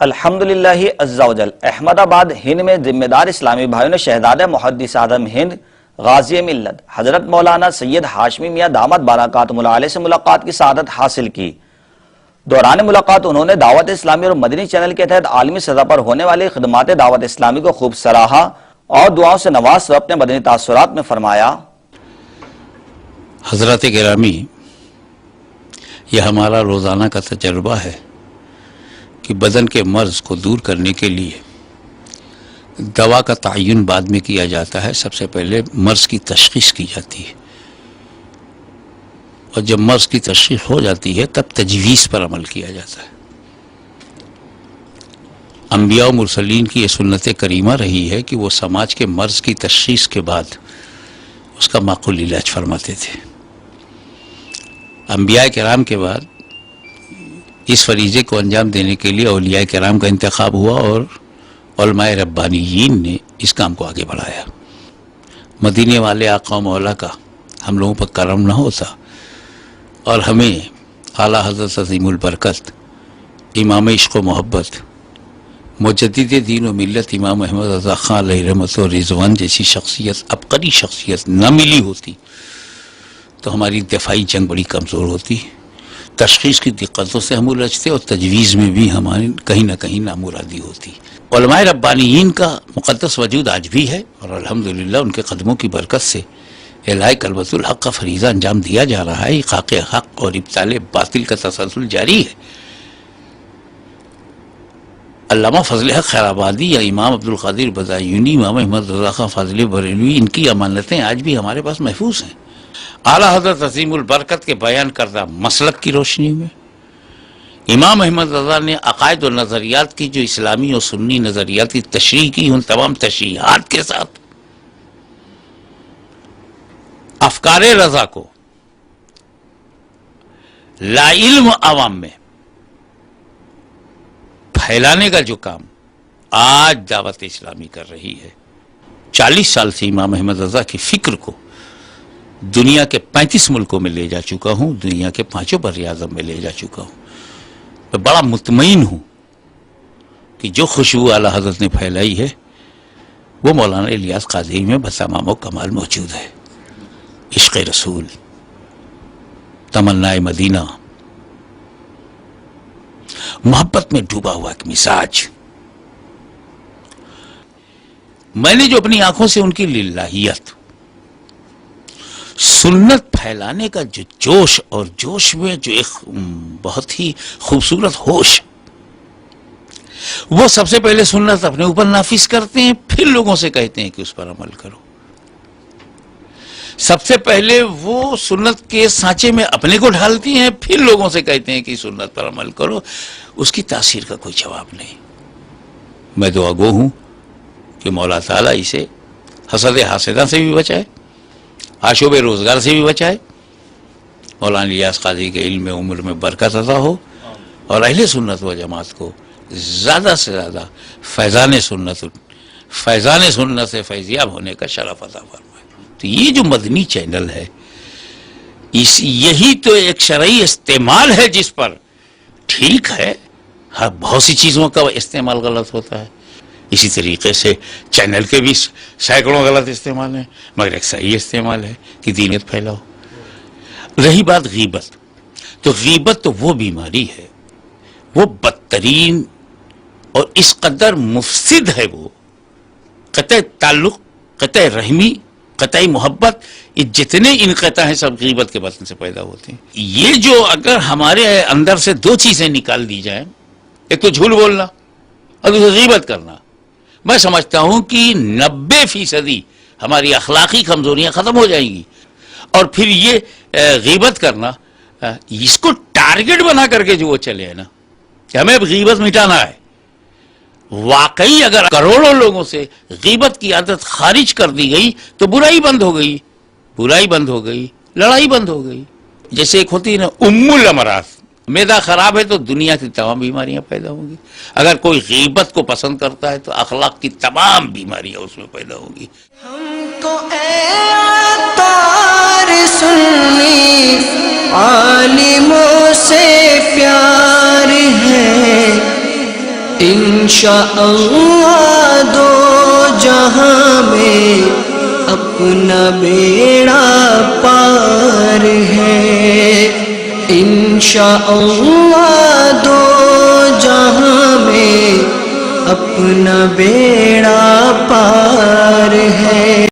الحمدللہ عز و جل احمد آباد ہند میں ذمہ دار اسلامی بھائیوں نے شہزادہ محدث اعظم ہند غازی ملت حضرت مولانا سید ہاشمی میاں دامت برکاتہم العالیہ سے ملاقات کی سعادت حاصل کی۔ دوران ملاقات انہوں نے دعوت اسلامی اور مدنی چینل کے تحت عالمی سطح پر ہونے والی خدمات دعوت اسلامی کو خوب سراہا اور دعاؤں سے نواز اپنے مدنی تاثرات میں فرمایا: حضرات گرامی، یہ ہمارا روزانہ کا تجربہ ہے کہ بدن کے مرض کو دور کرنے کے لیے دوا کا تعین بعد میں کیا جاتا ہے۔ سب سے پہلے مرض کی تشخیص کی جاتی ہے، اور جب مرض کی تشخیص ہو جاتی ہے تب تجویز پر عمل کیا جاتا ہے۔ انبیاء و مرسلین کی یہ سنت کریمہ رہی ہے کہ وہ سماج کے مرض کی تشخیص کے بعد اس کا معقول علاج فرماتے تھے۔ انبیاء کرام کے بعد اس فریضے کو انجام دینے کے لیے اولیاء کرام کا انتخاب ہوا، اور علماء ربانیین نے اس کام کو آگے بڑھایا۔ مدینے والے آقا و مولا کا ہم لوگوں پر کرم نہ ہوتا اور ہمیں اعلیٰ حضرت عظیم البرکت امام عشق و محبت مجدد دین و ملت امام احمد رضا خان علیہ رحمت و رضوان جیسی شخصیت، عبقری شخصیت نہ ملی ہوتی تو ہماری دفاعی جنگ بڑی کمزور ہوتی، تشخیص کی دقتوں سے ہم الجھتے اور تجویز میں بھی ہماری کہیں نہ کہیں نامرادی ہوتی۔ علماء ربانیین کا مقدس وجود آج بھی ہے، اور الحمدللہ ان کے قدموں کی برکت سے اعلاء کلمۃ الحق کا فریضہ انجام دیا جا رہا ہے۔ احقاق حق اور ابطال باطل کا تسلسل جاری ہے۔ علامہ فضل حق خیر آبادی یا امام عبدالقادر بزایونی، امام احمد رضا خان فاضلی بریلوی، ان کی امانتیں آج بھی ہمارے پاس محفوظ ہیں۔ اعلیٰ حضرت عظیم البرکت کے بیان کردہ مسلک کی روشنی میں امام احمد رضا نے عقائد و نظریات کی جو اسلامی اور سنی نظریات کی تشریح کی، ان تمام تشریحات کے ساتھ افکار رضا کو لا علم عوام میں پھیلانے کا جو کام آج دعوت اسلامی کر رہی ہے۔ 40 سال سے امام احمد رضا کی فکر کو دنیا کے 35 ملکوں میں لے جا چکا ہوں، دنیا کے 5 بر اعظم میں لے جا چکا ہوں۔ میں بڑا مطمئن ہوں کہ جو خوشبو اعلیٰ حضرت نے پھیلائی ہے وہ مولانا الیاس قادری میں بتمام و کمال موجود ہے۔ عشق رسول، تمنا مدینہ، محبت میں ڈوبا ہوا ایک مزاج، میں نے جو اپنی آنکھوں سے ان کی للہیت، سنت پھیلانے کا جو جوش، اور جوش میں جو ایک بہت ہی خوبصورت ہوش، وہ سب سے پہلے سنت اپنے اوپر نافذ کرتے ہیں، پھر لوگوں سے کہتے ہیں کہ اس پر عمل کرو۔ سب سے پہلے وہ سنت کے سانچے میں اپنے کو ڈھالتی ہیں، پھر لوگوں سے کہتے ہیں کہ سنت پر عمل کرو۔ اس کی تاثیر کا کوئی جواب نہیں۔ میں دعا گو ہوں کہ مولا تعالیٰ اسے حسد حاسدہ سے بھی بچائے، آشوب روزگار سے بھی بچائے، مولانا الیاس قادری کے علم عمر میں برکت عطا ہو، اور اہل سنت و جماعت کو زیادہ سے زیادہ فیضان سنت سے فیضیاب ہونے کا شرف عطا فرمائے۔ تو یہ جو مدنی چینل ہے، یہی تو ایک شرعی استعمال ہے جس پر ٹھیک ہے بہت سی چیزوں کا استعمال غلط ہوتا ہے، اسی طریقے سے چینل کے بھی سینکڑوں غلط استعمال ہیں، مگر ایک صحیح استعمال ہے کہ دینیت پھیلاؤ۔ رہی بات غیبت، تو غیبت تو وہ بیماری ہے، وہ بدترین اور اس قدر مفسد ہے، وہ قطع تعلق، قطع رحمی، قطعی محبت، یہ جتنے انقطاع ہیں سب غیبت کے بطن سے پیدا ہوتے ہیں۔ یہ جو اگر ہمارے اندر سے 2 چیزیں نکال دی جائیں، ایک تو جھوٹ بولنا اور دوسرے غیبت کرنا، میں سمجھتا ہوں کہ 90% ہماری اخلاقی کمزوریاں ختم ہو جائیں گی۔ اور پھر یہ غیبت کرنا، اس کو ٹارگٹ بنا کر کے جو وہ چلے ہیں نا کہ ہمیں اب غیبت مٹانا ہے، واقعی اگر کروڑوں لوگوں سے غیبت کی عادت خارج کر دی گئی تو برائی بند ہو گئی، برائی بند ہو گئی، لڑائی بند ہو گئی۔ جیسے ایک ہوتی ہے نا ام الامراض، معدہ خراب ہے تو دنیا کی تمام بیماریاں پیدا ہوں گی۔ اگر کوئی غیبت کو پسند کرتا ہے تو اخلاق کی تمام بیماریاں اس میں پیدا ہوں گی۔ ہم کو اے عطار سنی عالموں سے پیار ہے، انشاءاللہ دو جہاں میں اپنا بیڑا پار ہے، انشاءاللہ دو جہاں میں اپنا بیڑا پار ہے۔